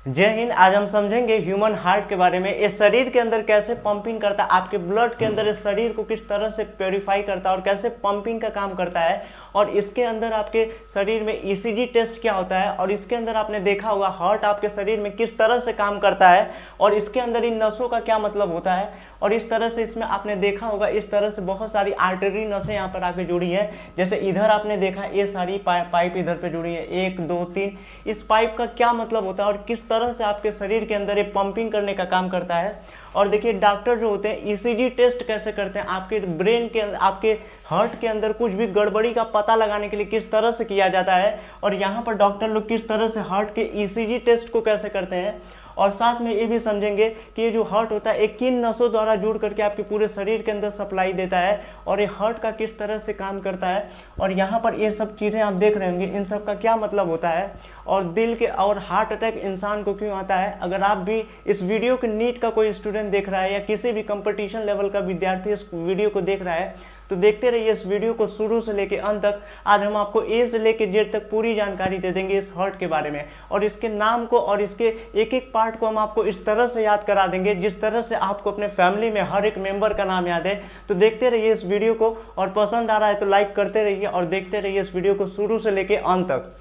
जय हिंद। आज हम समझेंगे ह्यूमन हार्ट के बारे में। इस शरीर के अंदर कैसे पंपिंग करता है, आपके ब्लड के अंदर इस शरीर को किस तरह से प्योरीफाई करता है और कैसे पंपिंग का काम करता है, और इसके अंदर आपके शरीर में ईसीजी टेस्ट क्या होता है, और इसके अंदर आपने देखा होगा हार्ट आपके शरीर में किस तरह से काम करता है, और इसके अंदर इन नसों का क्या मतलब होता है। और इस तरह से इसमें आपने देखा होगा इस तरह से बहुत सारी आर्टरी नसें यहाँ पर आके जुड़ी हैं। जैसे इधर आपने देखा ये सारी पाइप इधर पे जुड़ी है, 1 2 3। इस पाइप का क्या मतलब होता है और किस तरह से आपके शरीर के अंदर ये पंपिंग करने का काम करता है। और देखिए डॉक्टर जो होते हैं ईसीजी टेस्ट कैसे करते हैं, आपके ब्रेन के आपके हार्ट के अंदर कुछ भी गड़बड़ी का पता लगाने के लिए किस तरह से किया जाता है, और यहाँ पर डॉक्टर लोग किस तरह से हार्ट के ईसीजी टेस्ट को कैसे करते हैं। और साथ में ये भी समझेंगे कि ये जो हार्ट होता है एक किन नसों द्वारा जुड़ करके आपके पूरे शरीर के अंदर सप्लाई देता है, और ये हार्ट का किस तरह से काम करता है। और यहाँ पर ये सब चीज़ें आप देख रहे होंगे, इन सब का क्या मतलब होता है, और दिल के और हार्ट अटैक इंसान को क्यों आता है। अगर आप भी इस वीडियो के नीट का कोई स्टूडेंट देख रहा है या किसी भी कंपटीशन लेवल का विद्यार्थी इस वीडियो को देख रहा है, तो देखते रहिए इस वीडियो को शुरू से लेकर अंत तक। आज हम आपको ए से लेकर जेड तक पूरी जानकारी दे देंगे इस हार्ट के बारे में, और इसके नाम को और इसके एक एक पार्ट को हम आपको इस तरह से याद करा देंगे जिस तरह से आपको अपने फैमिली में हर एक मेंबर का नाम याद है। तो देखते रहिए इस वीडियो को, और पसंद आ रहा है तो लाइक करते रहिए और देखते रहिए इस वीडियो को शुरू से लेकर अंत तक।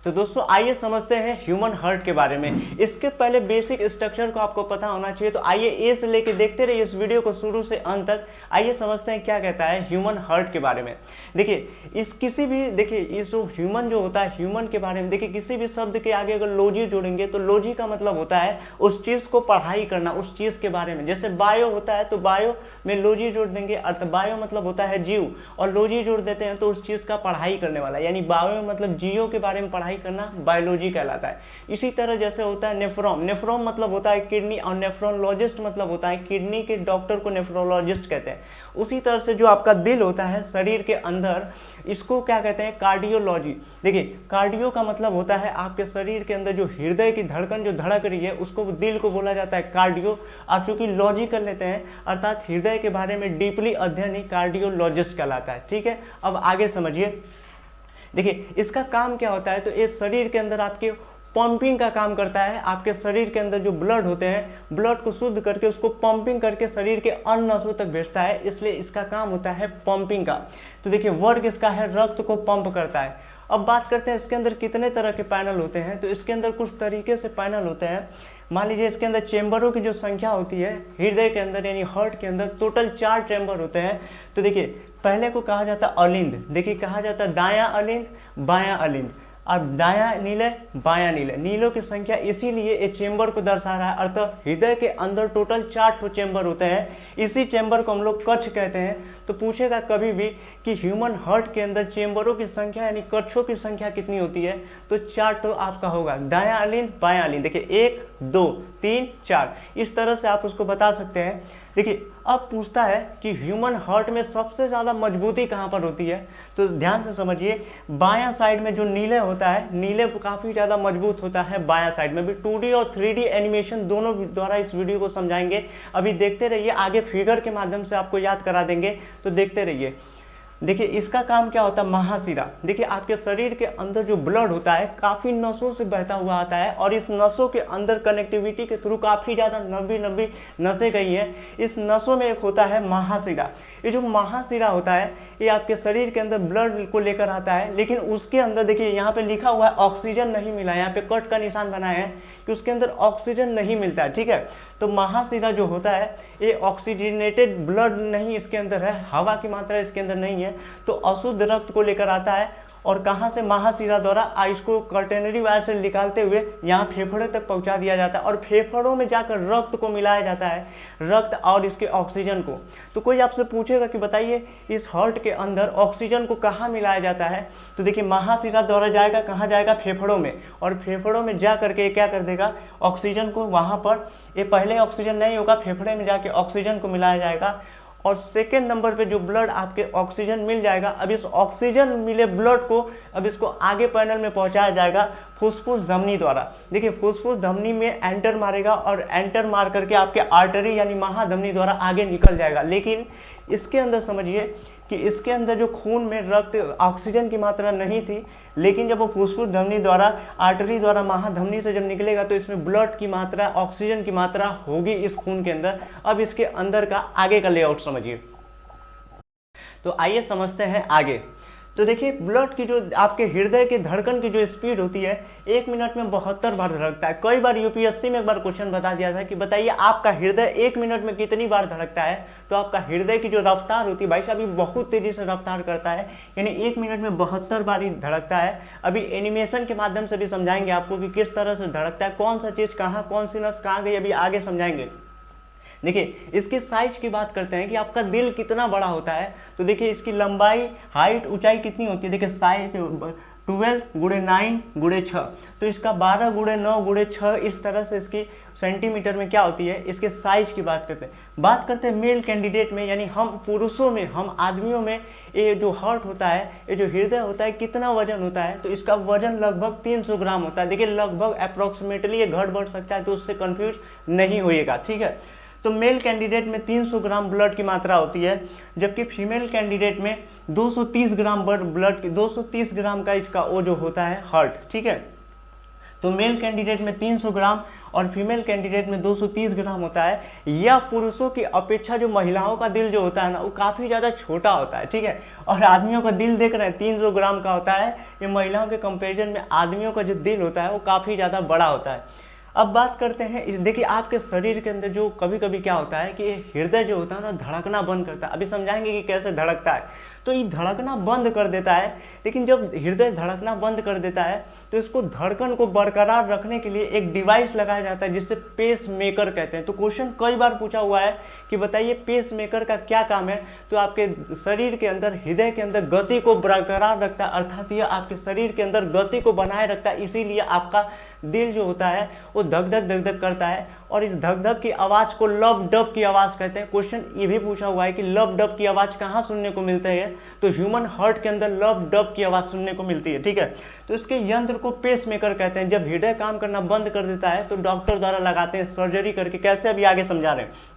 तो दोस्तों आइए समझते हैं ह्यूमन हार्ट के बारे में। इसके पहले बेसिक स्ट्रक्चर को आपको पता होना चाहिए। तो आइए ए से लेके देखते रहिए इस वीडियो को शुरू से अंत तक। आइए समझते हैं क्या कहता है ह्यूमन हार्ट के बारे में। देखिए इस किसी भी इस जो ह्यूमन जो होता है ह्यूमन के बारे में, देखिए किसी भी शब्द के आगे अगर लॉजी जोड़ेंगे तो लॉजी का मतलब होता है उस चीज़ को पढ़ाई करना, उस चीज़ के बारे में। जैसे बायो होता है तो बायो में लॉजी जोड़ देंगे, अर्थ बायो मतलब होता है जीव, और लॉजी जोड़ देते हैं तो उस चीज़ का पढ़ाई करने वाला, यानी बायो मतलब जीवों के बारे में पढ़ाई करना बायोलॉजी कहलाता है। इसी तरह जैसे होता है नेफ्रॉन, नेफ्रॉन मतलब होता है किडनी, और नेफ्रोलॉजिस्ट मतलब होता है किडनी के डॉक्टर को नेफ्रोलॉजिस्ट कहते हैं। उसी तरह से जो आपका दिल होता है शरीर के अंदर, इसको क्या कहते हैं, कार्डियोलॉजी। देखिए कार्डियो का मतलब होता है आपके शरीर के अंदर जो हृदय की धड़कन जो धड़क रही है उसको दिल को बोला जाता है कार्डियो। आप चूंकि लॉजी कर लेते हैं अर्थात हृदय के बारे में डीपली अध्ययन ही कार्डियोलॉजिस्ट कहलाता है। ठीक है, अब आगे समझिए। देखिए इसका काम क्या होता है, तो ये शरीर के अंदर आपके पंपिंग का काम करता है। आपके शरीर के अंदर जो ब्लड होते हैं ब्लड को शुद्ध करके उसको पंपिंग करके शरीर के अन्य नसों तक भेजता है, इसलिए इसका काम होता है पंपिंग का। तो देखिए वर्क इसका है रक्त को पंप करता है। अब बात करते हैं इसके अंदर कितने तरह के पैनल होते हैं। तो इसके अंदर कुछ तरीके से पैनल होते हैं। मान लीजिए इसके अंदर चेंबरों की जो संख्या होती है हृदय के अंदर यानी हार्ट के अंदर टोटल 4 चेंबर होते हैं। तो देखिए पहले को कहा जाता है अलिंद, देखिए कहा जाता है दायां अलिंद बायां अलिंद। अब दायां नीले बायां नीले, नीलों की संख्या इसीलिए ये चेंबर को दर्शा रहा है। अर्थात हृदय के अंदर टोटल 4 चेंबर होते हैं, इसी चेंबर को हम लोग कक्ष कहते हैं। तो पूछेगा कभी भी कि ह्यूमन हार्ट के अंदर चेंबरों की संख्या यानी कक्षों की संख्या कितनी होती है, तो 4 आपका होगा, दायां अलिंद बायां अलिंद। देखिए 1 2 3 4 इस तरह से आप उसको बता सकते हैं। देखिए अब पूछता है कि ह्यूमन हार्ट में सबसे ज़्यादा मजबूती कहाँ पर होती है, तो ध्यान से समझिए। बायां साइड में जो नीले होता है, नीले काफ़ी ज़्यादा मजबूत होता है बायां साइड में भी। 2D और 3D एनिमेशन दोनों द्वारा इस वीडियो को समझाएंगे। अभी देखते रहिए, आगे फिगर के माध्यम से आपको याद करा देंगे, तो देखते रहिए। देखिए इसका काम क्या होता है, महाशिरा। देखिए आपके शरीर के अंदर जो ब्लड होता है काफ़ी नसों से बहता हुआ आता है, और इस नसों के अंदर कनेक्टिविटी के थ्रू काफ़ी ज़्यादा लंबी नसें गई हैं। इस नसों में एक होता है महाशिरा। ये जो महाशिरा होता है ये आपके शरीर के अंदर ब्लड को लेकर आता है, लेकिन उसके अंदर देखिए यहाँ पे लिखा हुआ है ऑक्सीजन नहीं मिला, यहाँ पे कट का निशान बनाया है कि उसके अंदर ऑक्सीजन नहीं मिलता है। ठीक है, तो महाशिरा जो होता है ये ऑक्सीजनेटेड ब्लड नहीं इसके अंदर है, हवा की मात्रा इसके अंदर नहीं है, तो अशुद्ध रक्त को लेकर आता है। और कहाँ से, महाशिरा द्वारा इसको कर्टेनरी वायर से निकालते हुए यहाँ फेफड़े तक पहुँचा दिया जाता है, और फेफड़ों में जाकर रक्त को मिलाया जाता है, रक्त और इसके ऑक्सीजन को। तो कोई आपसे पूछेगा कि बताइए इस हार्ट के अंदर ऑक्सीजन को कहाँ मिलाया जाता है, तो देखिए महाशिरा द्वारा जाएगा, कहाँ जाएगा, फेफड़ों में, और फेफड़ों में जा करके क्या कर देगा, ऑक्सीजन को वहाँ पर, ये पहले ऑक्सीजन नहीं होगा, फेफड़े में जाके ऑक्सीजन को मिलाया जाएगा। और सेकेंड नंबर पे जो ब्लड आपके ऑक्सीजन मिल जाएगा, अब इस ऑक्सीजन मिले ब्लड को अब इसको आगे पैनल में पहुंचाया जाएगा फुसफुस धमनी द्वारा। देखिए फुसफुस धमनी में एंटर मारेगा, और एंटर मार करके आपके आर्टरी यानी महाधमनी द्वारा आगे निकल जाएगा। लेकिन इसके अंदर समझिए कि इसके अंदर जो खून में रक्त ऑक्सीजन की मात्रा नहीं थी, लेकिन जब वो फुफ्फुस धमनी द्वारा, आर्टरी द्वारा महाधमनी से जब निकलेगा तो इसमें ब्लड की मात्रा, ऑक्सीजन की मात्रा होगी इस खून के अंदर। अब इसके अंदर का आगे का लेआउट समझिए। तो आइए समझते हैं आगे। तो देखिए ब्लड की जो आपके हृदय के धड़कन की जो स्पीड होती है 1 मिनट में 72 बार धड़कता है। कई बार यूपीएससी में एक बार क्वेश्चन बता दिया था कि बताइए आपका हृदय 1 मिनट में कितनी बार धड़कता है। तो आपका हृदय की जो रफ्तार होती है भाई साहब, ये बहुत तेजी से रफ्तार करता है, यानी 1 मिनट में 72 बार ही धड़कता है। अभी एनिमेशन के माध्यम से भी समझाएंगे आपको कि किस तरह से धड़कता है, कौन सा चीज कहाँ, कौन सी नस कहाँ गई, अभी आगे समझाएंगे। देखिए इसकी साइज की बात करते हैं कि आपका दिल कितना बड़ा होता है। तो देखिए इसकी लंबाई, हाइट, ऊंचाई कितनी होती है। देखिए साइज 12 गुणे 9 गुणे 6, तो इसका 12 गुणे 9 गुणे 6 इस तरह से इसकी सेंटीमीटर में क्या होती है, इसके साइज की बात करते हैं। बात करते हैं मेल कैंडिडेट में, यानी हम पुरुषों में, हम आदमियों में ये जो हार्ट होता है, ये जो हृदय होता है, कितना वजन होता है। तो इसका वजन लगभग 300 ग्राम होता है। देखिए लगभग अप्रोक्सीमेटली ये घट बढ़ सकता है, तो उससे कंफ्यूज नहीं होइएगा, ठीक है। तो मेल कैंडिडेट में 300 ग्राम ब्लड की मात्रा होती है, जबकि फीमेल कैंडिडेट में 230 ग्राम ब्लड की 230 ग्राम का इसका वो जो होता है हार्ट, ठीक है। तो मेल कैंडिडेट में 300 ग्राम और फीमेल कैंडिडेट में 230 ग्राम होता है। यह पुरुषों की अपेक्षा जो महिलाओं का दिल जो होता है ना, वो काफ़ी ज़्यादा छोटा होता है, ठीक है। और आदमियों का दिल देख रहे हैं 300 ग्राम का होता है। ये महिलाओं के कंपेरिजन में आदमियों का जो दिल होता है वो काफ़ी ज़्यादा बड़ा होता है। अब बात करते हैं, देखिए आपके शरीर के अंदर जो कभी कभी क्या होता है कि हृदय जो होता है ना धड़कना बंद करता है। अभी समझाएंगे कि कैसे धड़कता है। तो ये धड़कना बंद कर देता है, लेकिन जब हृदय धड़कना बंद कर देता है तो इसको धड़कन को बरकरार रखने के लिए एक डिवाइस लगाया जाता है जिससे पेस मेकर कहते हैं। तो क्वेश्चन कई बार पूछा हुआ है कि बताइए पेस मेकर का क्या काम है। तो आपके शरीर के अंदर, हृदय के अंदर गति को बरकरार रखता है, अर्थात यह आपके शरीर के अंदर गति को बनाए रखता है। इसीलिए आपका दिल जो होता है वो धक धक धक धक करता है, और इस धक धक की आवाज़ को लब डब की आवाज़ कहते हैं। क्वेश्चन ये भी पूछा हुआ है कि लब डब की आवाज़ कहाँ सुनने को मिलती है। तो ह्यूमन हार्ट के अंदर लब डब की आवाज़ सुनने को मिलती है, ठीक है। तो इसके यंत्र को पेस मेकर कहते हैं। जब हृदय काम करना बंद कर देता है तो डॉक्टर द्वारा लगाते हैं सर्जरी करके। कैसे, अभी आगे समझा रहे हैं।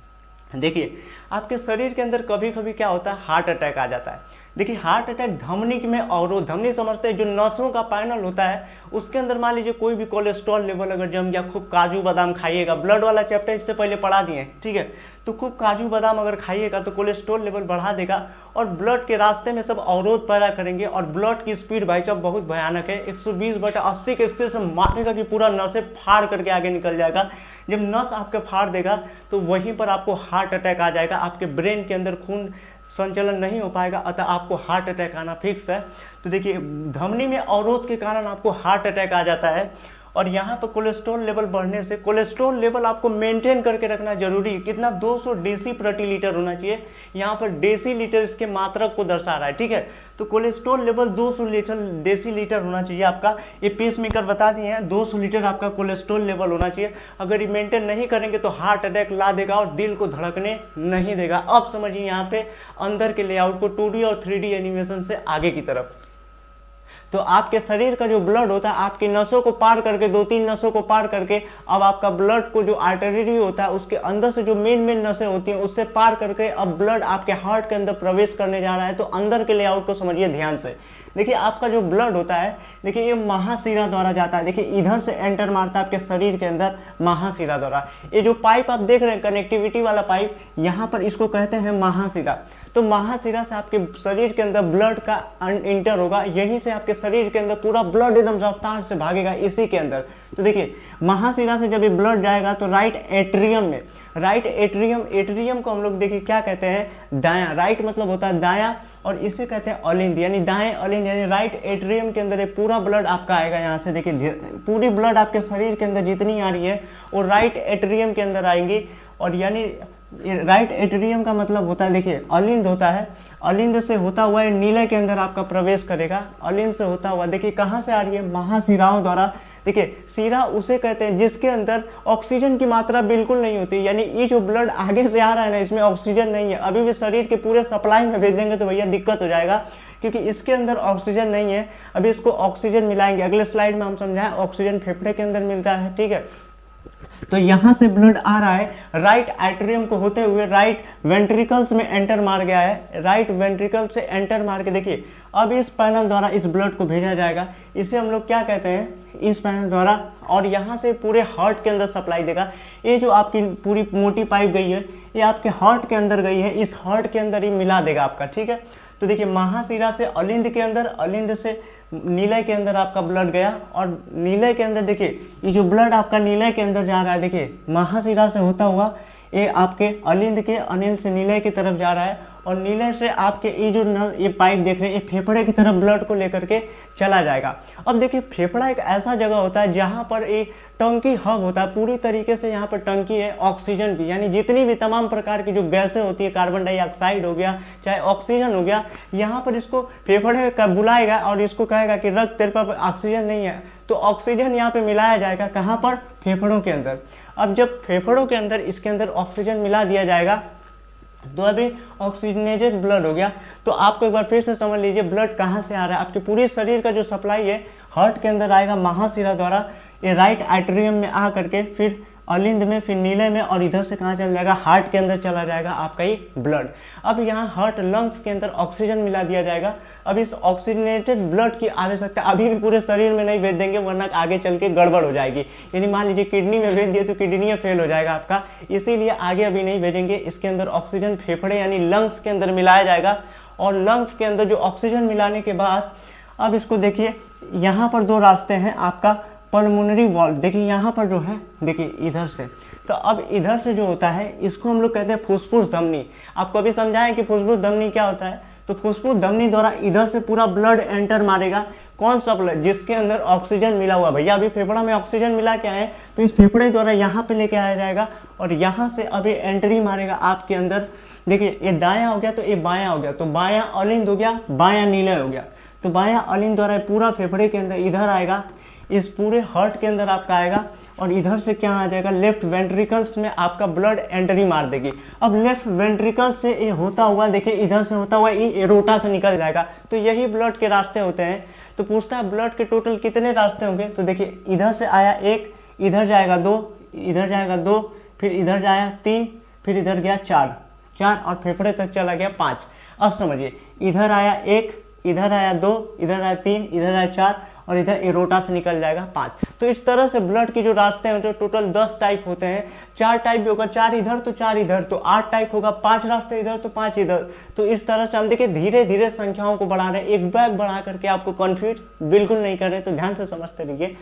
देखिए आपके शरीर के अंदर कभी कभी क्या होता है, हार्ट अटैक आ जाता है। देखिए हार्ट अटैक धमनी में अवरोध, धमनी समझते हैं जो नसों का पैनल होता है उसके अंदर मान लीजिए कोई भी कोलेस्ट्रॉल लेवल अगर जम गया, खूब काजू बादाम खाइएगा, ब्लड वाला चैप्टर इससे पहले पढ़ा दिए, ठीक है। तो खूब काजू बादाम अगर खाइएगा तो कोलेस्ट्रॉल लेवल बढ़ा देगा और ब्लड के रास्ते में सब अवरोध पैदा करेंगे। और ब्लड की स्पीड भाई साहब बहुत भयानक है, 120/80 के स्पीड से मारेगा कि पूरा नसें फाड़ करके आगे निकल जाएगा। जब नस आपके फाड़ देगा तो वहीं पर आपको हार्ट अटैक आ जाएगा। आपके ब्रेन के अंदर खून संचलन नहीं हो पाएगा, अतः आपको हार्ट अटैक आना फिक्स है। तो देखिए धमनी में अवरोध के कारण आपको हार्ट अटैक आ जाता है। और यहाँ पर कोलेस्ट्रॉल लेवल बढ़ने से, कोलेस्ट्रॉल लेवल आपको मेंटेन करके रखना जरूरी है। कितना, 200 डेसी प्रति लीटर होना चाहिए। यहाँ पर डेसी लीटर इसके मात्रक को दर्शा रहा है, ठीक है। तो कोलेस्ट्रॉल लेवल 200 डेसी लीटर होना चाहिए आपका। ये पेस मेकर बता दिए हैं, 200 लीटर आपका कोलेस्ट्रॉल लेवल होना चाहिए। अगर ये मेंटेन नहीं करेंगे तो हार्ट अटैक ला देगा और दिल को धड़कने नहीं देगा। अब समझिए यहाँ पे अंदर के लेआउट को 2D और 3D एनिमेशन से आगे की तरफ। तो आपके शरीर का जो ब्लड होता है आपकी नसों को पार करके, 2-3 नसों को पार करके, अब आपका ब्लड को जो आर्टरी होता है उसके अंदर से जो मेन नसें होती हैं उससे पार करके अब ब्लड आपके हार्ट के अंदर प्रवेश करने जा रहा है। तो अंदर के लेआउट को समझिए ध्यान से। देखिए आपका जो ब्लड होता है, देखिए ये महाशिरा द्वारा जाता है। देखिए इधर से एंटर मारता है आपके शरीर के अंदर महाशिरा द्वारा। ये जो पाइप आप देख रहे हैं कनेक्टिविटी वाला पाइप, यहाँ पर इसको कहते हैं महाशिरा। तो महाशिरा से आपके शरीर के अंदर ब्लड का इंटर होगा, यहीं से आपके शरीर के अंदर पूरा ब्लड एकदम रफ्तार से भागेगा इसी के अंदर। तो देखिए महाशिरा से जब ये ब्लड जाएगा तो राइट एट्रियम में, राइट एट्रियम, एट्रियम को हम लोग देखिए क्या कहते हैं, दायां। राइट मतलब होता है दायां और इसे कहते हैं अलिंद, यानी दाएं अलिंद, यानी राइट एट्रियम के अंदर ये पूरा ब्लड आपका आएगा। यहाँ से देखिए पूरी ब्लड आपके शरीर के अंदर जितनी आ रही है वो राइट एट्रियम के अंदर आएंगी। और यानी राइट एट्रियम का मतलब होता है, देखिए अलिंद होता है, अलिंद से होता हुआ नीले के अंदर आपका प्रवेश करेगा। अलिंद से होता हुआ देखिए कहाँ से आ रही है, महाशिराओं द्वारा। देखिए शिरा उसे कहते हैं जिसके अंदर ऑक्सीजन की मात्रा बिल्कुल नहीं होती, यानी ये जो ब्लड आगे से आ रहा है ना इसमें ऑक्सीजन नहीं है। अभी भी शरीर के पूरे सप्लाई में भेज देंगे तो भैया दिक्कत हो जाएगा, क्योंकि इसके अंदर ऑक्सीजन नहीं है। अभी इसको ऑक्सीजन मिलाएंगे, अगले स्लाइड में हम समझाएं ऑक्सीजन फेफड़े के अंदर मिलता है, ठीक है। तो यहाँ से ब्लड आ रहा है, राइट एट्रियम को होते हुए राइट वेंट्रिकल्स में एंटर मार गया है। राइट वेंट्रिकल से एंटर मार के देखिए अब इस पैनल द्वारा इस ब्लड को भेजा जाएगा। इसे हम लोग क्या कहते हैं, इस पैनल द्वारा, और यहाँ से पूरे हार्ट के अंदर सप्लाई देगा। ये जो आपकी पूरी मोटी पाइप गई है ये आपके हार्ट के अंदर गई है, इस हार्ट के अंदर ही मिला देगा आपका, ठीक है। तो देखिए महाशिरा से अलिंद के अंदर, अलिंद से नीलय के अंदर आपका ब्लड गया, और नीलय के अंदर देखिए ये जो ब्लड आपका नीलय के अंदर जा रहा है, देखिए महाशिरा से होता हुआ ये आपके अलिंद के अनिल से नीलय की तरफ जा रहा है, और नीलय से आपके ये जो ये पाइप देख रहे हैं ये फेफड़े की तरफ ब्लड को लेकर के चला जाएगा। अब देखिए फेफड़ा एक ऐसा जगह होता है जहाँ पर एक टंकी हब होता है, पूरी तरीके से यहाँ पर टंकी है ऑक्सीजन की, यानी जितनी भी तमाम प्रकार की जो गैसें होती है, कार्बन डाइऑक्साइड हो गया चाहे ऑक्सीजन हो गया, यहाँ पर इसको फेफड़े का बुलाएगा और इसको कहेगा कि रख तेरे पास ऑक्सीजन नहीं है, तो ऑक्सीजन यहाँ पे मिलाया जाएगा, कहाँ पर, फेफड़ों के अंदर। अब जब फेफड़ों के अंदर इसके अंदर ऑक्सीजन मिला दिया जाएगा तो अभी ऑक्सीजनेटेड ब्लड हो गया। तो आपको एक बार फिर से समझ लीजिए ब्लड कहाँ से आ रहा है, आपके पूरे शरीर का जो सप्लाई है हार्ट के अंदर आएगा महाशिरा द्वारा, ये राइट एट्रियम में आ करके फिर अलिंद में, फिर नीलय में, और इधर से कहाँ चला जाएगा, हार्ट के अंदर चला जाएगा आपका ये ब्लड। अब यहाँ हार्ट लंग्स के अंदर ऑक्सीजन मिला दिया जाएगा। अब इस ऑक्सीजनेटेड ब्लड की आवश्यकता अभी भी पूरे शरीर में नहीं भेज देंगे, वरना आगे चल के गड़बड़ हो जाएगी। यानी मान लीजिए किडनी में भेज दिए तो किडनी फेल हो जाएगा आपका, इसीलिए आगे अभी नहीं भेजेंगे। इसके अंदर ऑक्सीजन फेफड़े यानी लंग्स के अंदर मिलाया जाएगा, और लंग्स के अंदर जो ऑक्सीजन मिलाने के बाद अब इसको देखिए यहाँ पर दो रास्ते हैं आपका पल्मोनरी वॉल्व, देखिए यहाँ पर जो है, देखिए इधर से, तो अब इधर से जो होता है इसको हम लोग कहते हैं फुसफुस धमनी। आपको अभी समझाएं कि फुसफुस धमनी क्या होता है। तो फुसफुस धमनी द्वारा इधर से पूरा ब्लड एंटर मारेगा, कौन सा ब्लड, जिसके अंदर ऑक्सीजन मिला हुआ, भैया अभी फेफड़ा में ऑक्सीजन मिला के आए तो इस फेफड़े द्वारा यहाँ पे लेके आया जाएगा, और यहाँ से अभी एंट्री मारेगा आपके अंदर। देखिए ये दायां हो गया तो ये बायां हो गया, तो बायां अलिंद हो गया, बायां नीलय हो गया, तो बायां अलिंद द्वारा पूरा फेफड़े के अंदर इधर आएगा, इस पूरे हार्ट के अंदर आपका आएगा, और इधर से क्या आ जाएगा, लेफ्ट वेंट्रिकल्स में आपका ब्लड एंट्री मार देगी। अब लेफ्ट वेंट्रिकल से ये होता हुआ, देखिए इधर से होता हुआ ये एरोटा से निकल जाएगा, तो यही ब्लड के रास्ते होते हैं। तो पूछता है ब्लड के टोटल कितने रास्ते होंगे, तो देखिए इधर से आया एक, इधर जाएगा दो, इधर जाएगा दो, फिर इधर जाया तीन, फिर इधर गया चार, और फेफड़े तक चला गया 5। अब समझिए इधर आया एक, इधर आया 2, इधर आया 3, इधर आया 4, और इधर एरोटा से निकल जाएगा 5। तो इस तरह से ब्लड की जो रास्ते हैं जो टोटल 10 टाइप होते हैं, 4 टाइप भी होगा, 4 इधर तो 4 इधर, तो 8 टाइप होगा, 5 रास्ते इधर तो 5 इधर। तो इस तरह से हम देखिए धीरे धीरे संख्याओं को बढ़ा रहे हैं, एक बैग बढ़ा करके आपको कंफ्यूज बिल्कुल नहीं कर रहे, तो ध्यान से समझते रहिए।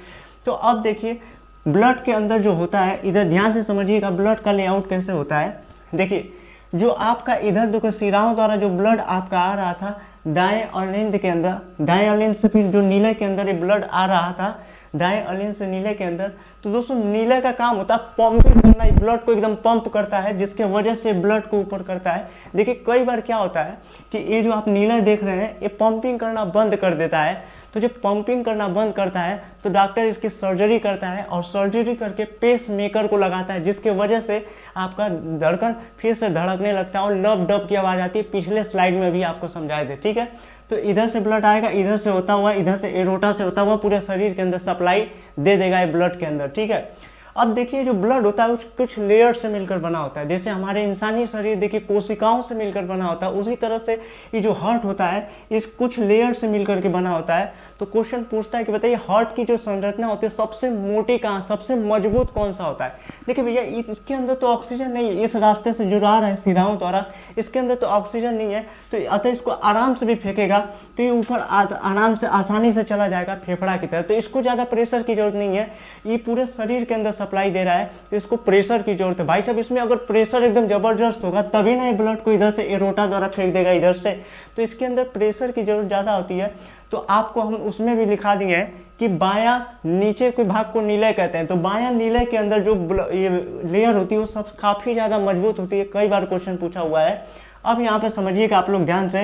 तो अब देखिए ब्लड के अंदर जो होता है, इधर ध्यान से समझिएगा ब्लड का लेआउट कैसे होता है। देखिए जो आपका इधर देखो शिराओं द्वारा जो ब्लड आपका आ रहा था दाएं अलिंद के अंदर, दाएं अलिंद से फिर जो नीले के अंदर ये ब्लड आ रहा था, दाएं अलिंद से नीले के अंदर, तो दोस्तों नीले का काम होता है पंपिंग करना, ब्लड को एकदम पंप करता है, जिसके वजह से ब्लड को ऊपर करता है। देखिए कई बार क्या होता है कि ये जो आप नीला देख रहे हैं ये पंपिंग करना बंद कर देता है, तो जब पंपिंग करना बंद करता है तो डॉक्टर इसकी सर्जरी करता है, और सर्जरी करके पेस मेकर को लगाता है, जिसके वजह से आपका धड़कन फिर से धड़कने लगता है और लब डब की आवाज़ आती है। पिछले स्लाइड में भी आपको समझाए थे, ठीक है। तो इधर से ब्लड आएगा, इधर से होता हुआ, इधर से एरोटा से होता हुआ पूरे शरीर के अंदर सप्लाई दे देगा ये ब्लड के अंदर, ठीक है। अब देखिए जो ब्लड होता है कुछ लेयर से मिलकर बना होता है, जैसे हमारे इंसानी शरीर देखिए कोशिकाओं से मिलकर बना होता है, उसी तरह से ये जो हार्ट होता है इस कुछ लेयर से मिलकर के बना होता है। तो क्वेश्चन पूछता है कि बताइए हार्ट की जो संरचना होती है सबसे मोटी कहाँ, सबसे मजबूत कौन सा होता है। देखिए भैया इसके अंदर तो ऑक्सीजन नहीं है, इस रास्ते से जुड़ा रहा है शिराओं द्वारा, इसके अंदर तो ऑक्सीजन नहीं है, तो अतः इसको आराम से भी फेंकेगा तो ये ऊपर आराम से आसानी से चला जाएगा फेफड़ा की तरफ, तो इसको ज़्यादा प्रेशर की जरूरत नहीं है, ये पूरे शरीर के अंदर सप्लाई दे रहा है, तो इसको प्रेशर की जरूरत है। भाई साहब इसमें अगर प्रेशर एकदम जबरदस्त होगा तभी ना ये ब्लड को इधर से एरोटा द्वारा फेंक देगा इधर से, तो इसके अंदर प्रेशर की जरूरत ज़्यादा होती है। तो आपको हम उसमें भी लिखा दिए हैं कि बायां नीचे के भाग को नीलय कहते हैं, तो बायां नीलय के अंदर जो ये लेयर होती है वो सब काफ़ी ज़्यादा मजबूत होती है, कई बार क्वेश्चन पूछा हुआ है। अब यहाँ पे समझिएगा आप लोग ध्यान से,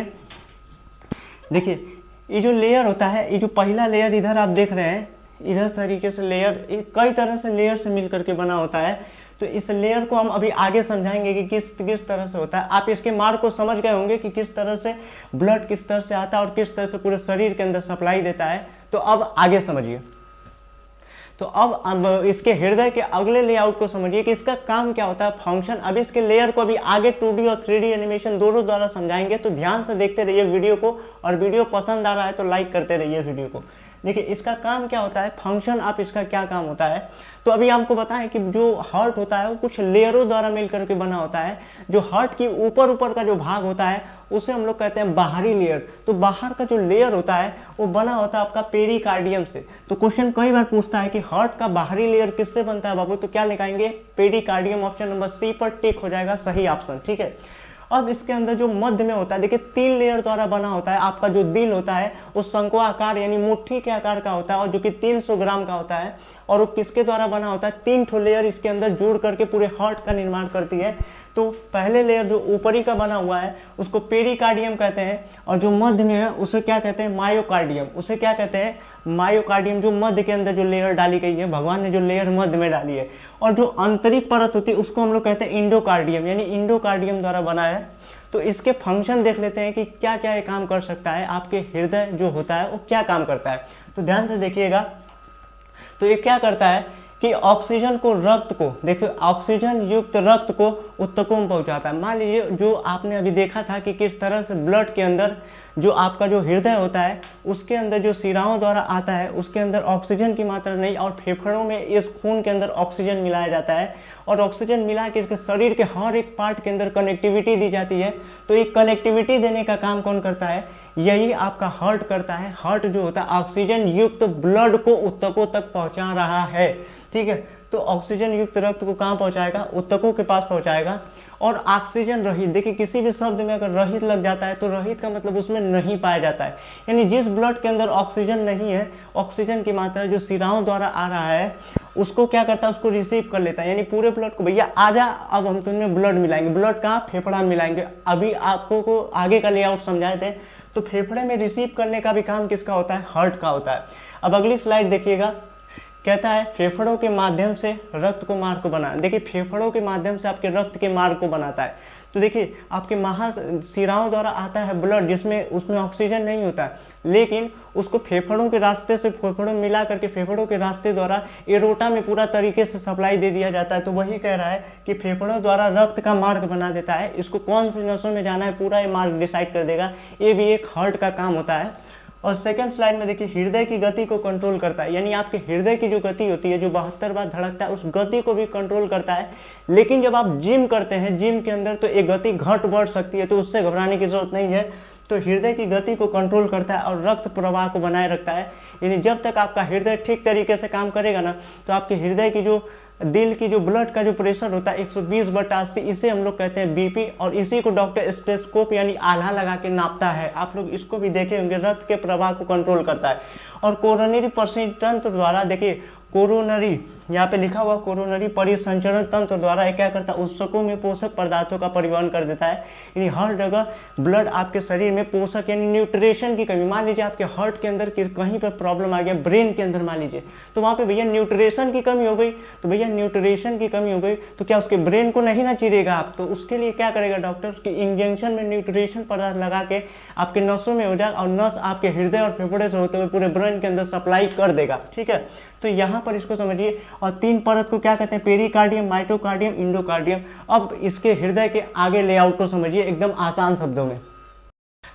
देखिए ये जो लेयर होता है, ये जो पहला लेयर इधर आप देख रहे हैं, इधर तरीके से लेयर कई तरह से लेयर से मिल करके बना होता है, तो इस लेयर को हम अभी आगे समझाएंगे कि किस तरह से होता है। आप इसके मार्ग को समझ गए होंगे कि किस तरह से ब्लड किस तरह से आता है और किस तरह से पूरे शरीर के अंदर सप्लाई देता है। तो अब आगे समझिए, तो अब इसके हृदय के अगले लेआउट को समझिए कि इसका काम क्या होता है, फंक्शन। अब इसके लेयर को अभी आगे 2D और 3D एनिमेशन दोनों द्वारा समझाएंगे, तो ध्यान से देखते रहिए वीडियो को, और वीडियो पसंद आ रहा है तो लाइक करते रहिए वीडियो को। देखिए इसका काम क्या होता है, फंक्शन आप इसका क्या काम होता है। तो अभी आपको बताएं कि जो हार्ट होता है वो कुछ लेयरों द्वारा मिलकर के बना होता है। जो हार्ट की ऊपर ऊपर का जो भाग होता है उसे हम लोग कहते हैं बाहरी लेयर। तो बाहर का जो लेयर होता है वो बना होता है आपका पेरिकार्डियम से। तो क्वेश्चन कई बार पूछता है कि हार्ट का बाहरी लेयर किससे बनता है बाबू, तो क्या लिखाएंगे, पेरिकार्डियम। ऑप्शन नंबर सी पर टिक हो जाएगा सही ऑप्शन, ठीक है। अब इसके अंदर जो मध्य में होता है, देखिए 3 लेयर द्वारा बना होता है। आपका जो दिल होता है वो शंक्वाकार यानी मुट्ठी के आकार का होता है और जो कि 300 ग्राम का होता है। और वो किसके द्वारा बना होता है, 3 ठो लेयर इसके अंदर जुड़ करके पूरे हार्ट का निर्माण करती है। तो पहले लेयर जो ऊपरी का बना हुआ है उसको पेरिकार्डियम कहते हैं, और जो मध्य में है उसे क्या कहते हैं, मायोकार्डियम। उसे क्या कहते हैं, मायोकार्डियम। जो मध्य के अंदर जो लेयर डाली गई है, भगवान ने जो लेयर मध्य में डाली है। और जो आंतरिक परत होती है उसको हम लोग कहते हैं इंडोकार्डियम, यानी इंडोकार्डियम द्वारा बना है। तो इसके फंक्शन देख लेते हैं कि क्या क्या ये काम कर सकता है। आपके हृदय जो होता है वो क्या काम करता है, तो ध्यान से देखिएगा। तो ये क्या करता है कि ऑक्सीजन को, रक्त को, देखिए ऑक्सीजन युक्त रक्त को ऊतकों में पहुंचाता है। मान लीजिए जो आपने अभी देखा था कि किस तरह से ब्लड के अंदर जो आपका जो हृदय होता है उसके अंदर जो शिराओं द्वारा आता है उसके अंदर ऑक्सीजन की मात्रा नहीं, और फेफड़ों में इस खून के अंदर ऑक्सीजन मिलाया जाता है। और ऑक्सीजन मिला के इसके शरीर के हर एक पार्ट के अंदर कनेक्टिविटी दी जाती है। तो ये कनेक्टिविटी देने का काम कौन करता है, यही आपका हार्ट करता है। हार्ट जो होता है ऑक्सीजन युक्त ब्लड को ऊतकों तक पहुंचा रहा है, ठीक है। तो ऑक्सीजन युक्त रक्त को कहाँ पहुंचाएगा, ऊतकों के पास पहुंचाएगा। और ऑक्सीजन रहित, देखिए किसी भी शब्द में अगर रहित लग जाता है तो रहित का मतलब उसमें नहीं पाया जाता है। यानी जिस ब्लड के अंदर ऑक्सीजन नहीं है, ऑक्सीजन की मात्रा जो शिराओं द्वारा आ रहा है उसको क्या करता है, उसको रिसीव कर लेता है। यानी पूरे ब्लड को, भैया आजा अब हम तुम्हें ब्लड मिलाएंगे। ब्लड कहाँ, फेफड़ा में मिलाएंगे। अभी आपको को आगे का लेआउट समझाए थे। तो फेफड़े में रिसीव करने का भी काम किसका होता है, हार्ट का होता है। अब अगली स्लाइड देखिएगा, कहता है फेफड़ों के माध्यम से रक्त को मार्ग को बनाना। देखिए फेफड़ों के माध्यम से आपके रक्त के मार्ग को बनाता है। तो देखिए आपके महाशिराओं द्वारा आता है ब्लड, जिसमें उसमें ऑक्सीजन नहीं होता है, लेकिन उसको फेफड़ों के रास्ते से, फेफड़ों में मिला करके फेफड़ों के रास्ते द्वारा एरोटा में पूरा तरीके से सप्लाई दे दिया जाता है। तो वही कह रहा है कि फेफड़ों द्वारा रक्त का मार्ग बना देता है। इसको कौन सी नसों में जाना है पूरा ये मार्ग डिसाइड कर देगा। ये भी एक हार्ट का काम होता है। और सेकंड स्लाइड में देखिए हृदय की गति को कंट्रोल करता है। यानी आपके हृदय की जो गति होती है, जो 72 बार धड़कता है, उस गति को भी कंट्रोल करता है। लेकिन जब आप जिम करते हैं, जिम के अंदर तो एक गति घट बढ़ सकती है, तो उससे घबराने की जरूरत नहीं है। तो हृदय की गति को कंट्रोल करता है और रक्त प्रवाह को बनाए रखता है। यानी जब तक आपका हृदय ठीक तरीके से काम करेगा ना, तो आपके हृदय की जो, दिल की जो ब्लड का जो प्रेशर होता है 120/80, इसे हम लोग कहते हैं बीपी। और इसी को डॉक्टर स्टेथोस्कोप यानी आल्हा लगा के नापता है। आप लोग इसको भी देखे होंगे, रक्त के प्रवाह को कंट्रोल करता है। और कोरोनरी परिसंचरण तंत्र द्वारा, देखिए कोरोनरी यहाँ पे लिखा हुआ, कोरोनरी परिसंचरण तंत्र द्वारा क्या करता है, ऊतकों में पोषक पदार्थों का परिवहन कर देता है। यानी हर जगह ब्लड आपके शरीर में पोषक यानी न्यूट्रिशन की कमी, मान लीजिए आपके हार्ट के अंदर कहीं पर प्रॉब्लम आ गया, ब्रेन के अंदर मान लीजिए, तो वहाँ पे भैया न्यूट्रिशन की कमी हो गई। तो भैया न्यूट्रिशन की कमी हो गई तो क्या उसके ब्रेन को नहीं ना चीरेगा आप, तो उसके लिए क्या करेगा डॉक्टर, उसके इंजेक्शन में न्यूट्रिशन पदार्थ लगा के आपके नसों में हो जाएगा, और नस आपके हृदय और फेफड़े से होते हुए पूरे ब्रेन के अंदर सप्लाई कर देगा, ठीक है। तो यहाँ पर इसको समझिए। और 3 परत को क्या कहते हैं, पेरिकार्डियम, माइटोकार्डियम, इंडोकार्डियम। अब इसके हृदय के आगे लेआउट को समझिए एकदम आसान शब्दों में।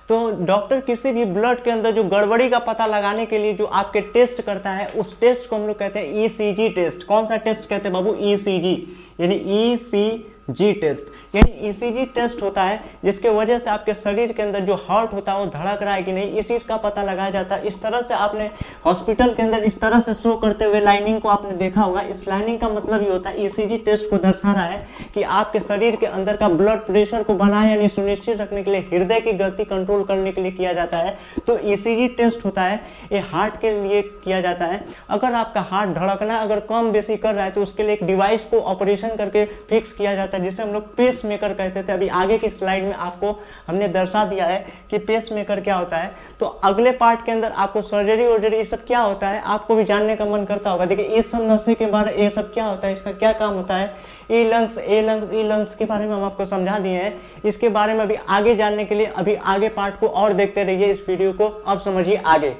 तो डॉक्टर किसी भी ब्लड के अंदर जो गड़बड़ी का पता लगाने के लिए जो आपके टेस्ट करता है, उस टेस्ट को हम लोग कहते हैं ईसीजी टेस्ट। कौन सा टेस्ट कहते हैं बाबू, ईसीजी, यानी ईसीजी टेस्ट। यानी ईसीजी टेस्ट होता है जिसके वजह से आपके शरीर के अंदर जो हार्ट होता है वो धड़क रहा है कि नहीं, इस चीज का पता लगाया जाता है। इस तरह से आपने हॉस्पिटल के अंदर इस तरह से शो करते हुए लाइनिंग को आपने देखा होगा। इस लाइनिंग का मतलब ये होता है, ईसीजी टेस्ट को दर्शा रहा है कि आपके शरीर के अंदर का ब्लड प्रेशर को बनाए यानी सुनिश्चित रखने के लिए, हृदय की गति कंट्रोल करने के लिए किया जाता है। तो ईसीजी टेस्ट होता है, ये हार्ट के लिए किया जाता है। अगर आपका हार्ट धड़कना अगर कम बेसी कर रहा है तो उसके लिए एक डिवाइस को ऑपरेशन करके फिक्स किया जाता है, जिसे हम लोग पेस मेकर कहते थे। अभी आगे की स्लाइड में आपको हमने दर्शा दिया है कि पेस मेकर क्या होता है। तो अगले पार्ट के अंदर आपको सर्जरी वर्जरी ये सब क्या होता है आपको भी जानने का मन करता होगा। देखिए इस सब नशे के बारे में ये सब क्या होता है, इसका क्या काम होता है। ई लंग्स के बारे में हम आपको समझा दिए हैं। इसके बारे में अभी आगे जानने के लिए अभी आगे पार्ट को और देखते रहिए इस वीडियो को। अब समझिए आगे।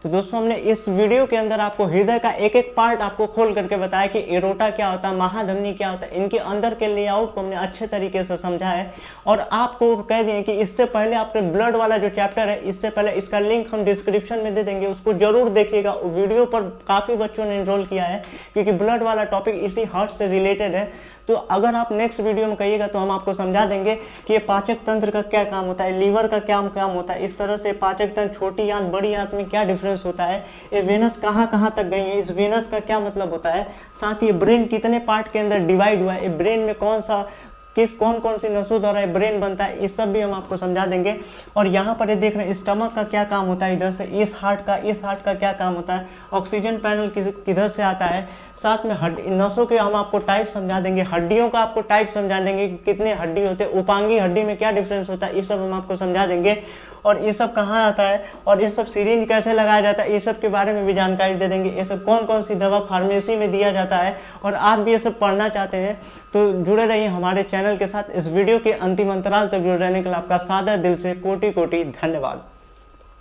तो दोस्तों हमने इस वीडियो के अंदर आपको हृदय का एक एक पार्ट आपको खोल करके बताया कि एरोटा क्या होता है, महाधमनी क्या होता है, इनके अंदर के लेआउट को हमने अच्छे तरीके से समझा है। और आपको कह दें कि इससे पहले आपके ब्लड वाला जो चैप्टर है, इससे पहले इसका लिंक हम डिस्क्रिप्शन में दे देंगे, उसको जरूर देखिएगा। वीडियो पर काफ़ी बच्चों ने एनरोल किया है क्योंकि ब्लड वाला टॉपिक इसी हार्ट से रिलेटेड है। तो अगर आप नेक्स्ट वीडियो में कहिएगा तो हम आपको समझा देंगे कि ये पाचक तंत्र का क्या काम होता है, लीवर का क्या काम होता है, इस तरह से पाचक तंत्र छोटी आंत बड़ी आंत में क्या डिफरेंस होता है, ये वेनस कहाँ कहाँ तक गई है, इस वेनस का क्या मतलब होता है, साथ ही ब्रेन कितने पार्ट के अंदर डिवाइड हुआ है, ये ब्रेन में कौन कौन सी नसों द्वारा ब्रेन बनता है, ये सब भी हम आपको समझा देंगे। और यहाँ पर ये देख रहे हैं स्टमक का क्या काम होता है, इधर से इस हार्ट का क्या काम होता है, ऑक्सीजन पैनल किधर से आता है, साथ में नसों के हम आपको टाइप समझा देंगे, हड्डियों का आपको टाइप समझा देंगे कि कितने हड्डी होते हैं, उपांगी हड्डी में क्या डिफरेंस होता है, ये सब हम आपको समझा देंगे। और ये सब कहाँ आता है और ये सब सिरिंज कैसे लगाया जाता है, ये सब के बारे में भी जानकारी दे देंगे। ये सब कौन कौन सी दवा फार्मेसी में दिया जाता है, और आप भी ये सब पढ़ना चाहते हैं तो जुड़े रहिए हमारे चैनल के साथ। इस वीडियो के अंतिम अंतराल तक जुड़े रहने के लिए आपका सादर दिल से कोटि कोटि धन्यवाद।